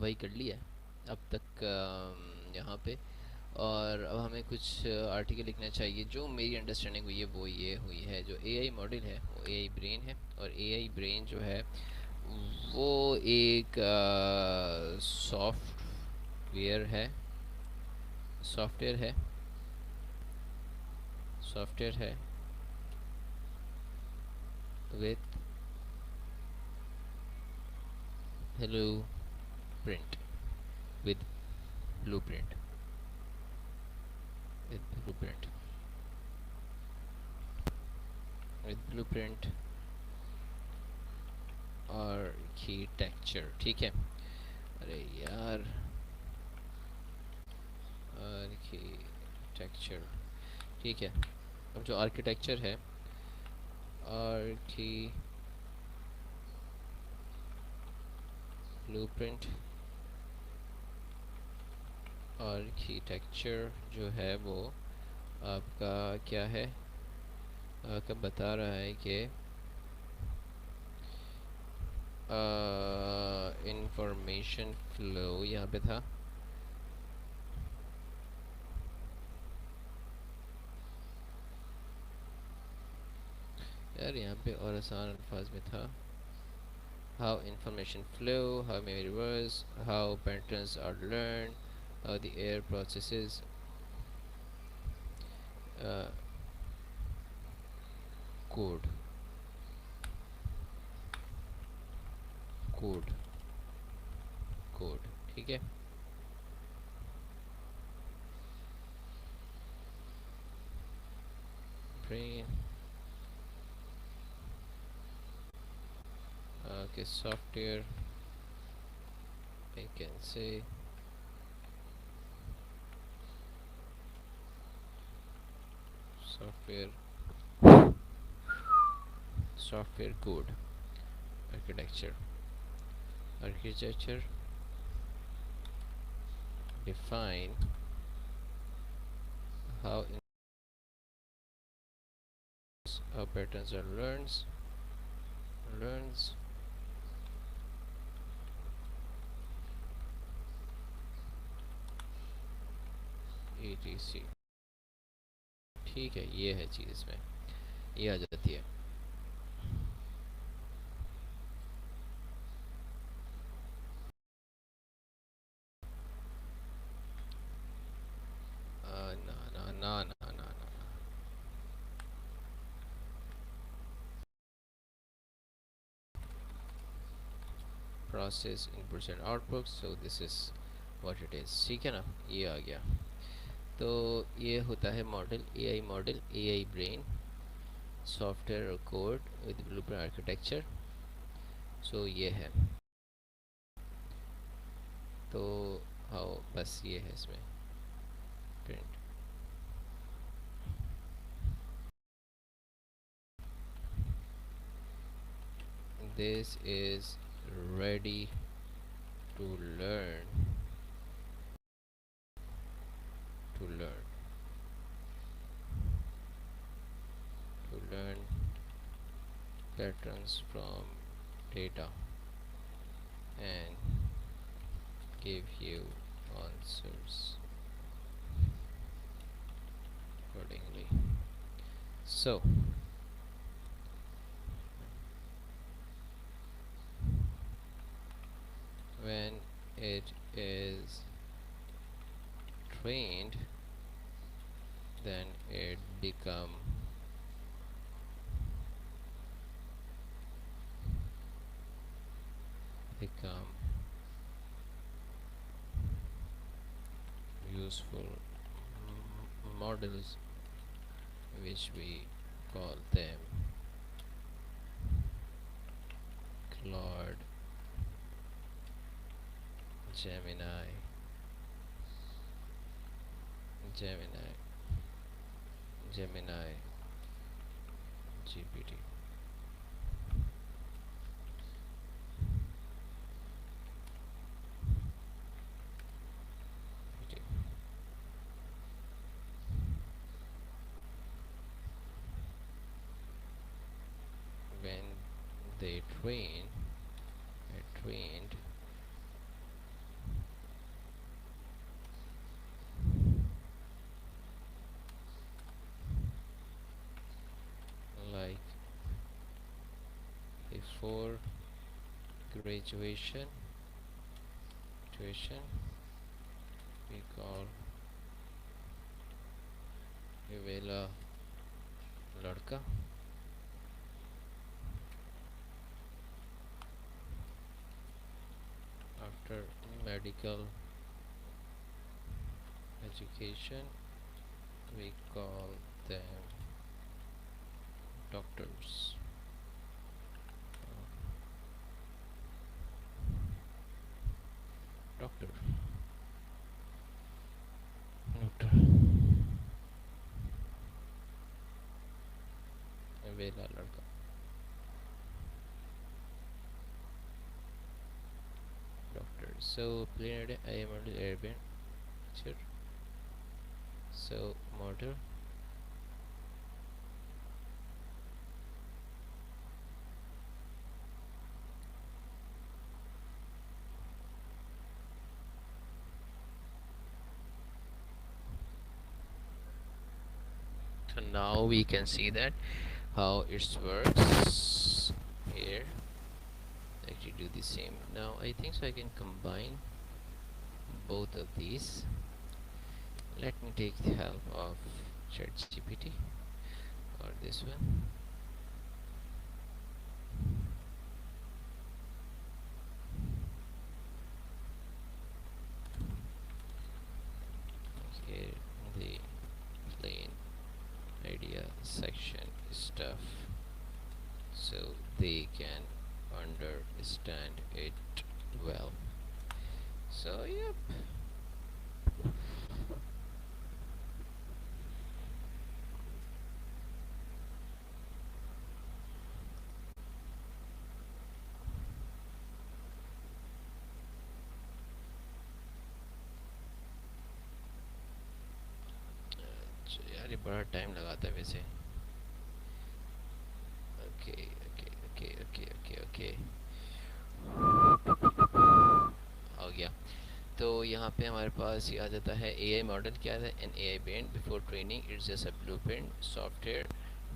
Y कर ली है अब तक यहाँ पे। और अब हमें कुछ आर्टिकल लिखना चाहिए। जो मेरी अंडरस्टैंडिंग हुई है वो ये हुई है, जो एआई मॉडल है वो एआई ब्रेन है, और एआई ब्रेन जो है वो एक सॉफ्टवेयर है, सॉफ्टवेयर है, सॉफ्टवेयर है with blue print, with blue print, with blue print, with blue print architecture. ठीक है। अरे यार, आर्किटेक्चर। ठीक है। अब जो आर्किटेक्चर है, आर्की ब्लूप्रिंट आर्किटेक्चर जो है वो आपका क्या है, आपका बता रहा है कि इंफॉर्मेशन फ्लो यहाँ पे था। यार यहाँ पे और आसान अल्फाज में था। How information flow, how memory works, how patterns are learned, how the air processes uh, code, code, code। ठीक है। brain के software I can say software, software code architecture, architecture define how patterns are learns etc। ठीक है, ये है चीज़ इसमें, ये आ जाती है। ना ना ना ना ना ना process inputs and outputs, so this is what it is. ठीक है ना, ये आ गया। तो ये होता है model, AI model, AI brain, software और code with blueprint architecture. So ये है। तो हाँ, बस ये है इसमें print. This is ready to learn, to learn, to learn patterns from data and give you answers accordingly. So when it is trained, then it become useful models, which we call them Claude, Gemini, Gemini, Gemini, GPT. When they trained, before graduation tuition we call वेला लड़का. After medical education we call them doctors. Doctor. Doctor. वेला लड़का. Doctor. So plain I am on the airplane. Sure. So model. So now we can see that how it works here. Actually do the same. Now I think so I can combine both of these. Let me take the help of ChatGPT or this one. Here the plain idea section stuff so they can understand it well. So yep. यार ये बड़ा time लगाता है वैसे. Okay okay okay okay okay okay हो गया. तो यहाँ पे हमारे पास ये आ जाता है एआई मॉडल क्या है. An AI brain before training it's just a blueprint software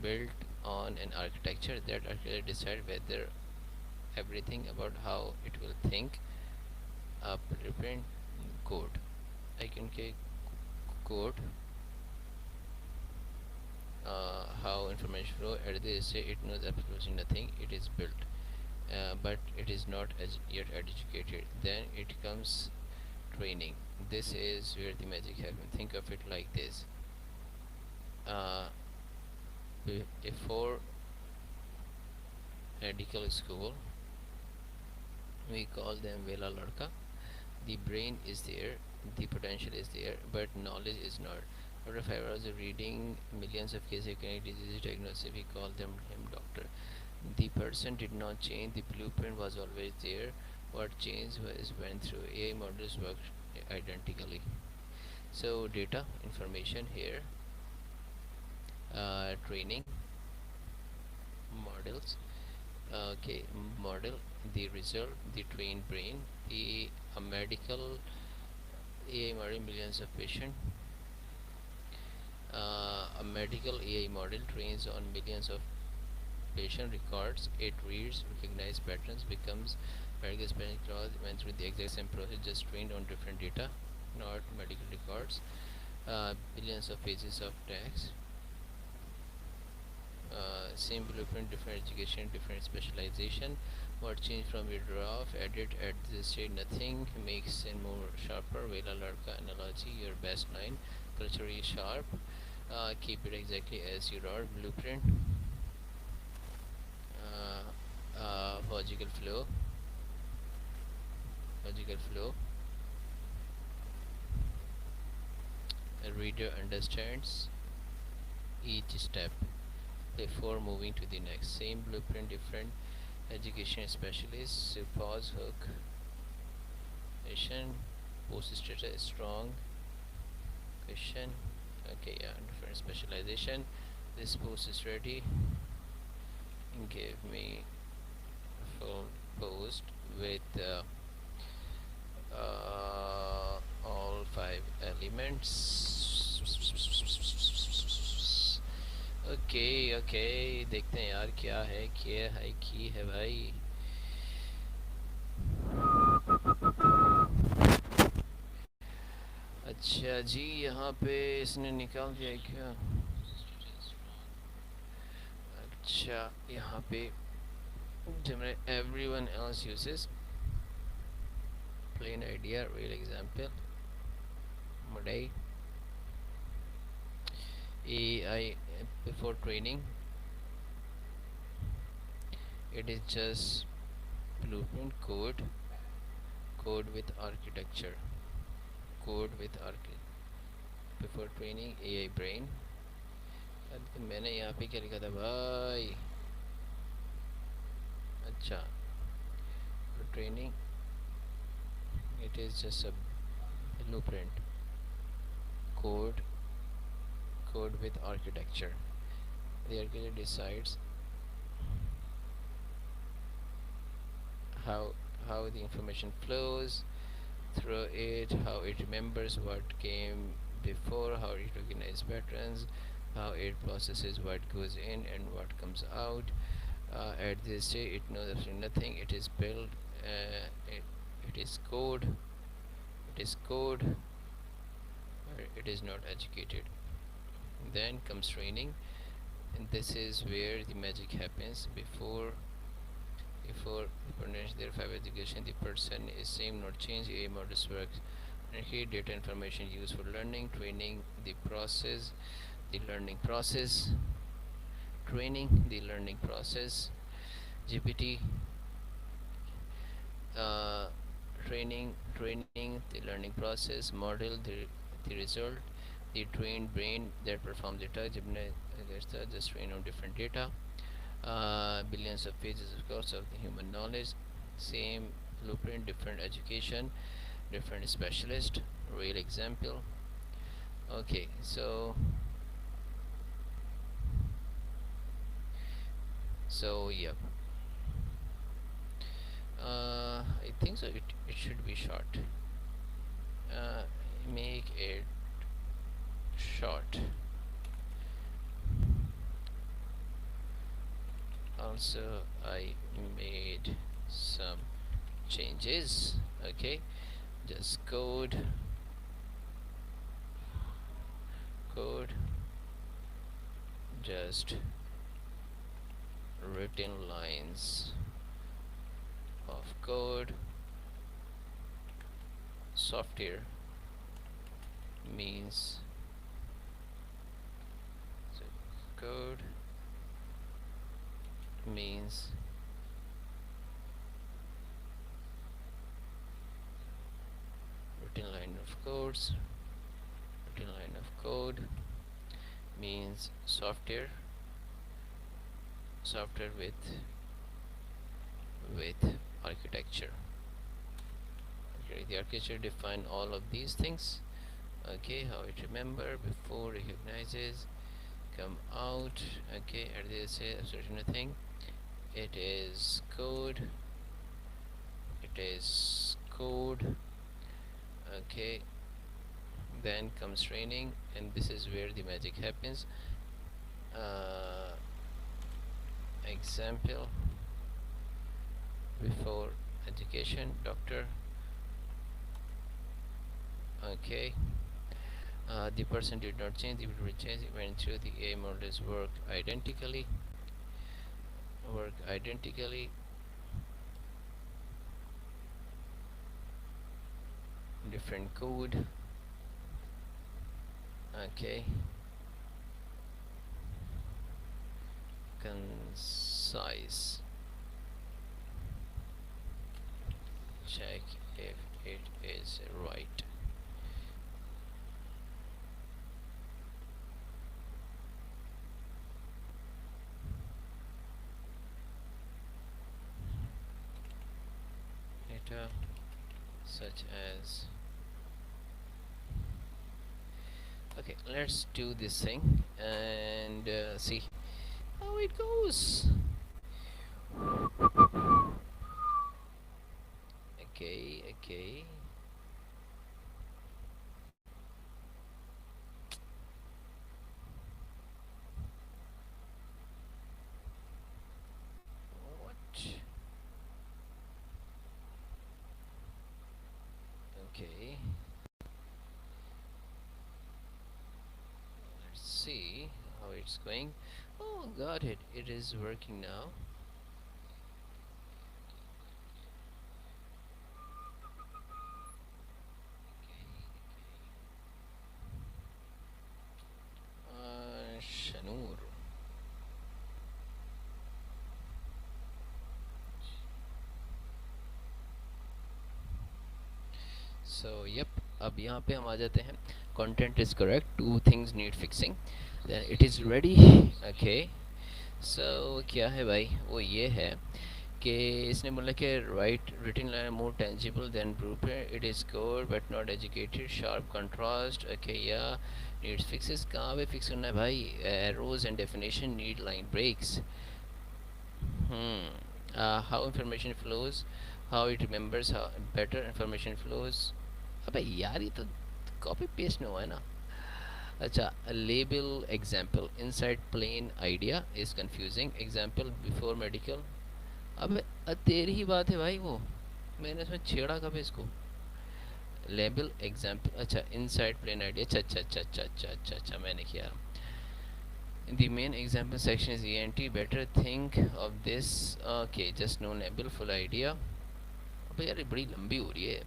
built on an architecture that architecture decide whether everything about how it will think. A blueprint code I can code how information flow. At this say it knows absolutely nothing. It is built but it is not yet educated. Then it comes training. This is where the magic happens. Think of it like this. Before medical school we call them vela ladka. The brain is there, the potential is there, but knowledge is not. After 5 hours of reading millions of cases of chronic disease diagnosis, we call them him doctor. The person did not change, the blueprint was always there. What changed was went through. AI models work identically. So data information here, training models. Okay, model, the result, the trained brain, the medical AI model millions of patients. A medical AI model trains on millions of patient records. It reads, recognizes patterns, becomes medical Spanish clause, went through the exact same process, just trained on different data, not medical records. Billions of pages of text. Same blueprint, different education, different specialization. What changed from your draft? Edit at this stage, nothing. Makes it more sharper. Vela Ladka analogy, your best line. Culturally sharp. Keep it exactly as you are. Blueprint. Logical flow. Logical flow. A reader understands each step before moving to the next. Same blueprint, different education specialists. So pause, hook, question, post status, strong, question. Okay, yeah, different specialization. This post is ready. Give me a full post with all 5 elements. Okay okay, देखते हैं यार क्या है, क्या है की है भाई। अच्छा जी, यहाँ पे इसने निकाल दिया है क्या? अच्छा, यहाँ पे everyone else uses plain idea, real example, model, AI before training. It is just blueprint code with architecture, code with before training AI brain. अब तो मैंने यहाँ पे क्या लिखा था भाई? अच्छा, for training it is just a blueprint code code with architecture. The architecture decides how how the information flows through it, how it remembers what came before, how it recognizes patterns, how it processes what goes in and what comes out. At this stage, it knows absolutely nothing. It is built. It is code. It is code. It is not educated. Then comes training, and this is where the magic happens. Before their five education, the person is same, not change. A models works. And here, data information used for learning, training, the learning process, training, the learning process, GPT, uh, training, the learning process, model, the result, the trained brain that performs the task. Just train on different data, billions of pages of course of the human knowledge, same blueprint, different education, different specialist, real example. Okay, so yep. I think so. It should be short. Uh, make it short. Also, I made some changes. Okay, just code, just written lines of code. Software means so code means written line of codes. Written line of code means software with architecture. Okay, the architecture define all of these things. Okay, how it remember before recognizes come out. Okay, at this say absolutely nothing. It is code. It is code. Okay, then comes training, and this is where the magic happens. uh, Example, before education, doctor. Okay, the person did not change, the people change, went through the A models work identically, different code. Okay, concise, check if it is right. Data such as, okay, let's do this thing and see how it goes. Okay, okay. keeps going. Oh, got it. It is working now. Shanur. So yep, अब यहाँ पे हम आ जाते हैं. Content is correct. Two things need fixing. Then it is ready. Okay. So क्या है भाई? वो ये है कि इसने बोला कि right written line more tangible than blueprint. It is code but not educated. Sharp contrast. Okay या नीड्स फिक्सेस. कहाँ पे फिक्स करना है भाई? Arrows and definition need line breaks. How information flows, how it remembers, how better information flows. अबे यार ये तो कॉपी पेस्ट में हुआ है ना. अच्छा, label example inside plain idea is confusing. Example before medical. अब तेरी ही बात है भाई. वो मैंने इसमें छेड़ा कब है इसको? Label example. अच्छा, इनसाइड प्लेन आइडिया. अच्छा अच्छा अच्छा अच्छा अच्छा अच्छा अच्छा मैंने किया. The main example section is ENT. Better think of this. Okay, just no label, full idea. अब यार ये बड़ी लंबी हो रही है.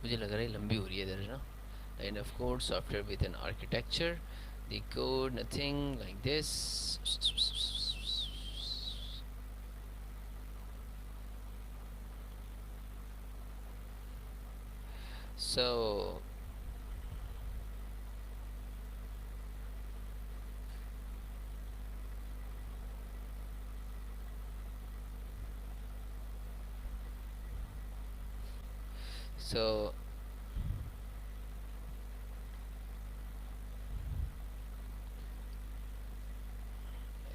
मुझे लग रहा है लंबी हो रही है इधर ना. Line of code, software with an architecture. The code, nothing like this. So so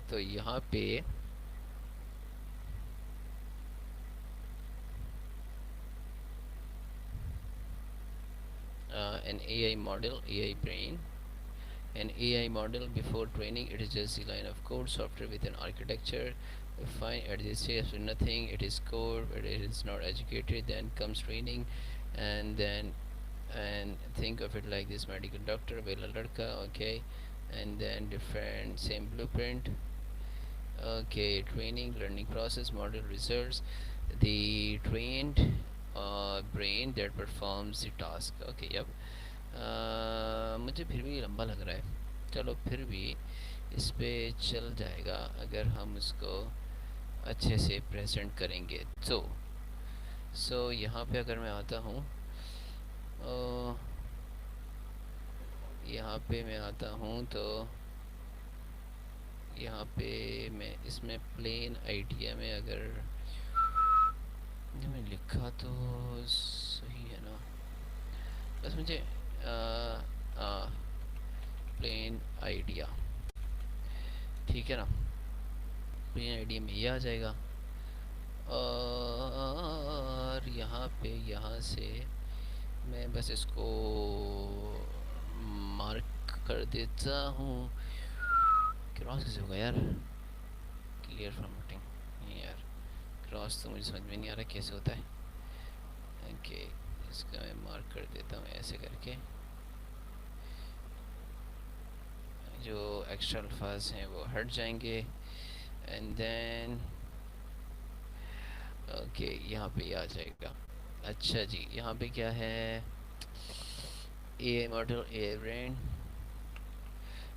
तो यहाँ पे an AI model, AI brain. An AI model before training, it is just a line of code. Software with an architecture. Fine, at this stage nothing. It is code, but it is not educated. Then comes training, and think of it like this: medical doctor, Vela Ladka, okay, and then different same blueprint. Okay, training, learning process, model results. The trained brain that performs the task. Okay, yep. मुझे फिर भी लंबा लग रहा है. चलो फिर भी इस पे चल जाएगा अगर हम उसको अच्छे से प्रेजेंट करेंगे तो. यहाँ पे अगर मैं आता हूँ, यहाँ पे मैं आता हूँ तो यहाँ पे मैं इसमें प्लेन आइडिया में अगर मैं लिखा तो सही है ना. बस मुझे प्लेन आइडिया, ठीक है ना. प्लेन आइडिया में ये आ जाएगा. और यहाँ पे यहाँ से मैं बस इसको मार्क कर देता हूँ. क्रॉस कैसे होगा यार? क्लियर फॉर्मेटिंग यार. क्रॉस तो मुझे समझ में नहीं आ रहा कैसे होता है. ओके, इसका मैं मार्क कर देता हूँ ऐसे करके. जो एक्स्ट्रा अल्फाज हैं वो हट जाएंगे. एंड देन ओके यहाँ पे आ जाएगा. अच्छा जी, यहाँ पे क्या है? ए मॉडल, ए ब्रेन.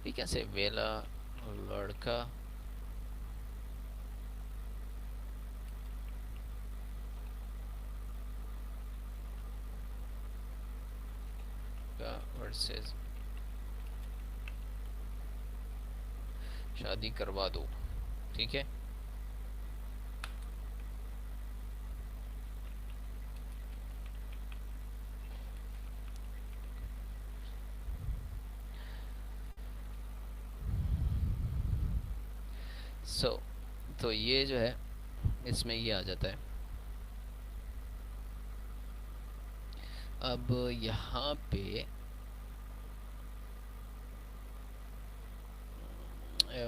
ये कैसे? वेला लड़का. का वर्सेस शादी करवा दो. ठीक है. तो ये जो है इसमें ये आ जाता है. अब यहाँ पे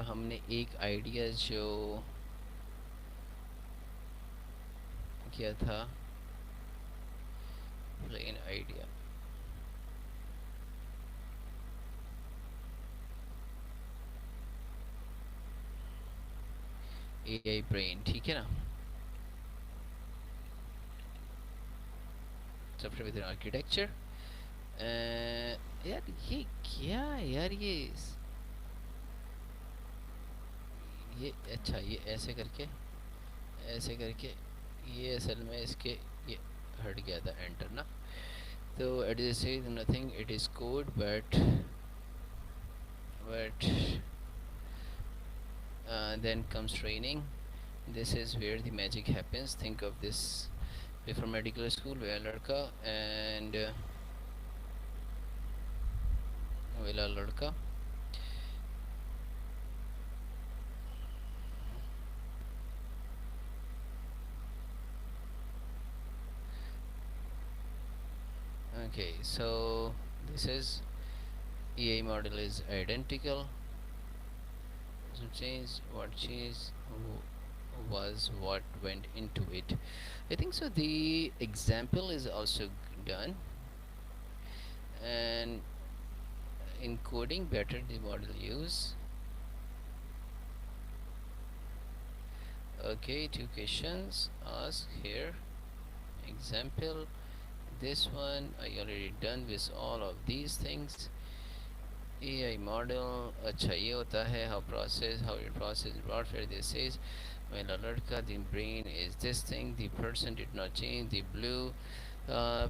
हमने एक आइडिया जो किया था, प्लेन आइडिया. AI ब्रेन, ठीक है ना। Software with architecture. यार ये क्या है यार, ये अच्छा, ये ऐसे करके ये असल में इसके ये हट गया था एंटर ना। तो at this is nothing, it is code but then comes training. This is where the magic happens. Think of this before medical school where ladka and wala ladka. Okay, so this is EA model is identical. So change, what changed was what went into it. I think so. The example is also done, and encoding better the model use. Okay, two questions asked here. Example, this one I already done with all of these things. AI model, अच्छा ये होता है how it process warfare. This is when alert का the brain is this thing, the person did not change, the blue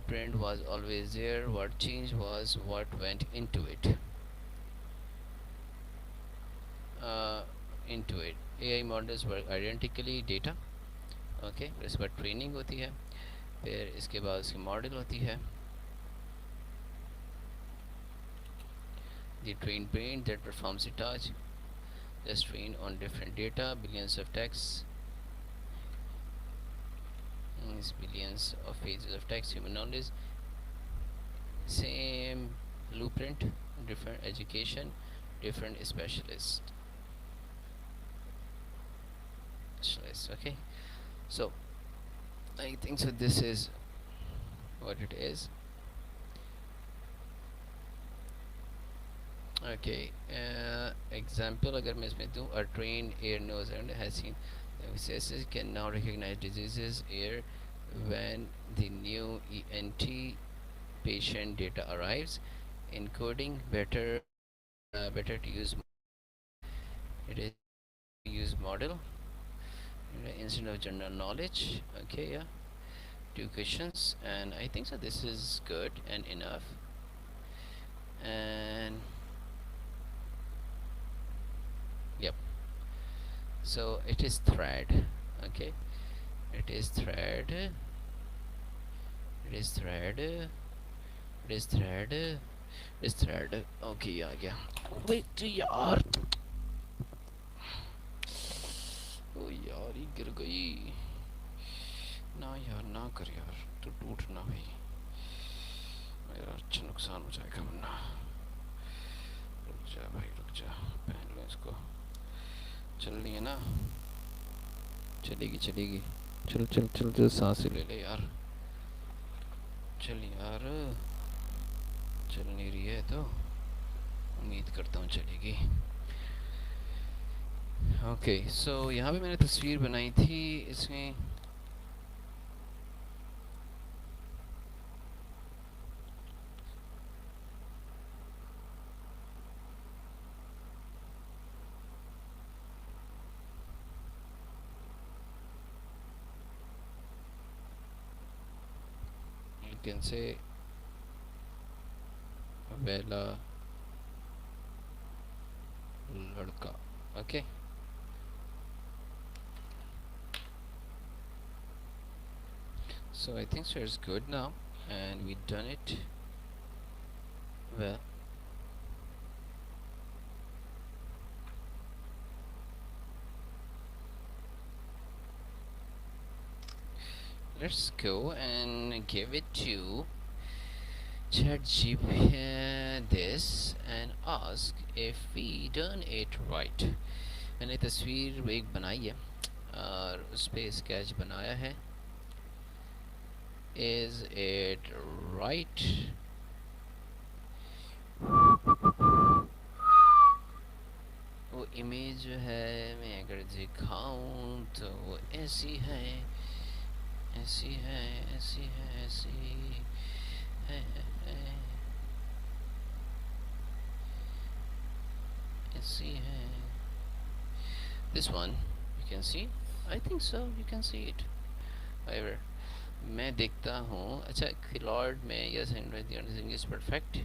print was always there, what changed was what went into it. uh, into it. AI models work identically data. Okay, फिर इसके बाद training होती है, फिर इसके बाद उसकी model होती है, the trained brain that performs the task just trained on different data, billions of texts, means billions of pages of text, human knowledge, same blueprint, different education, different specialists. Okay, so I think so this is what it is. Okay, example अगर मैं इसमें दूँ, a trained ear, nose and has seen services can now recognize diseases ear when the new ENT patient data arrives. Encoding better to use, it is use model instead of general knowledge. Okay, yeah, two questions, and I think so this is good and enough. And yep, so it is thread. Okay, it is thread, it is thread, it is thread, it is thread. Okay, आ गया। wait यार, ओ यार ये गिर गई ना यार, ना कर यार, तो टूट ना भाई, मेरा अच्छा नुकसान हो जाएगा वरना। रुक जा भाई रुक जा, पहन लो इसको। चल रही है ना, चलेगी चलेगी, चल चल चल चल, सांस ले ले यार, चल यार, चल नहीं रही है तो उम्मीद करता हूँ चलेगी। ओके, सो यहाँ पे मैंने तस्वीर बनाई थी, इसमें you can say वेला लड़का. Okay, so I think so it's good now, and we've done it well. Let's go and give it to ChatGPT this and ask if we done it right. मैंने तस्वीर एक बनाई है और उस पर स्केच बनाया है. Is it right? वो इमेज जो है मैं अगर दिखाऊं तो वो ऐसी है, ऐसी है, ऐसी है, ऐसी है, ऐसी है. This one you can see. I think so. You can see it. However, मैं देखता हूँ. अच्छा, Claude में yes, understanding is perfect.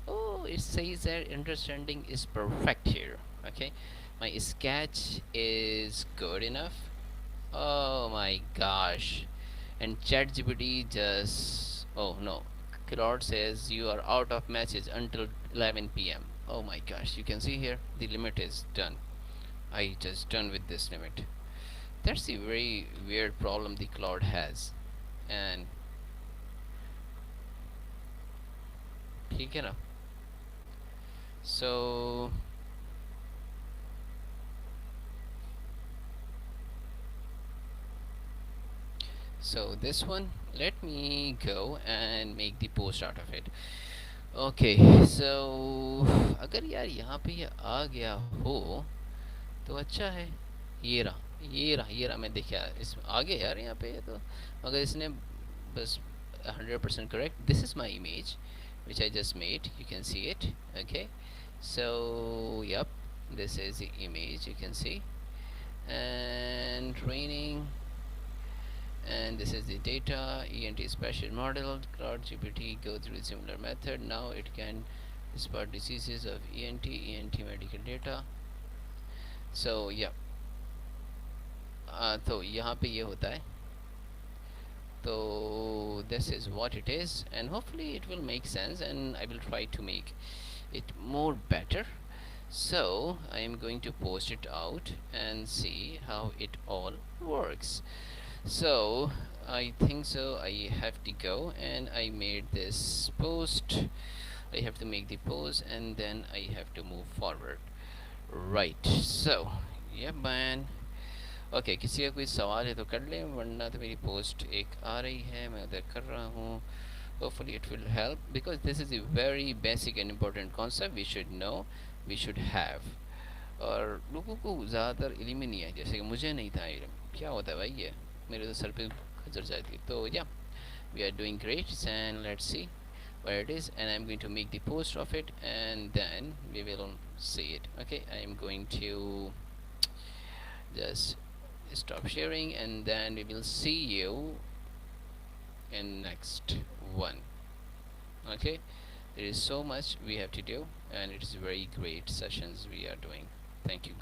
Oh, it says that understanding is perfect here. Okay, my sketch is good enough. Oh my gosh. And ChatGPT just, oh no, Claude says you are out of matches until 11 p.m. Oh my gosh, you can see here the limit is done. I just done with this limit. That's the very weird problem the cloud has. And ठीक है ना. So this one, let me go and make the post out of it. Okay, so अगर यार यहाँ पे ये आ गया हो तो अच्छा है. ये रहा मैं देखा इस आ गया यार यहाँ पे. तो अगर इसने बस 100% correct. This is my image which I just made. You can see it. Okay, so yep, this is the image you can see. And training, and this is the data. ENT special model. Cloud GPT go through a similar method. Now it can spot diseases of ENT medical data. So yeah, तो यहाँ पे ये होता है. So this is what it is, and hopefully it will make sense, and I will try to make it more better. So I am going to post it out and see how it all works. So I think so I have to go, and I made this post. I have to make the post and then I have to move forward. Right, so yeah man. Okay किसी का कोई सवाल है तो कर लें, वरना तो मेरी पोस्ट एक आ रही है, मैं उधर कर रहा हूँ. Hopefully it will help because this is a very basic and important concept we should know, we should have. और लोगों को ज़्यादातर इल्म ही नहीं है, जैसे कि मुझे नहीं था इल्म. क्या होता है भाई ये मेरे तो सर पे खजर जाती. तो या we are doing great, and let's see where it is, and I'm going to make the post of it and then we will see it. Okay, I am going to just stop sharing and then we will see you in next one. Okay, there is so much we have to do and it is very great sessions we are doing. Thank you.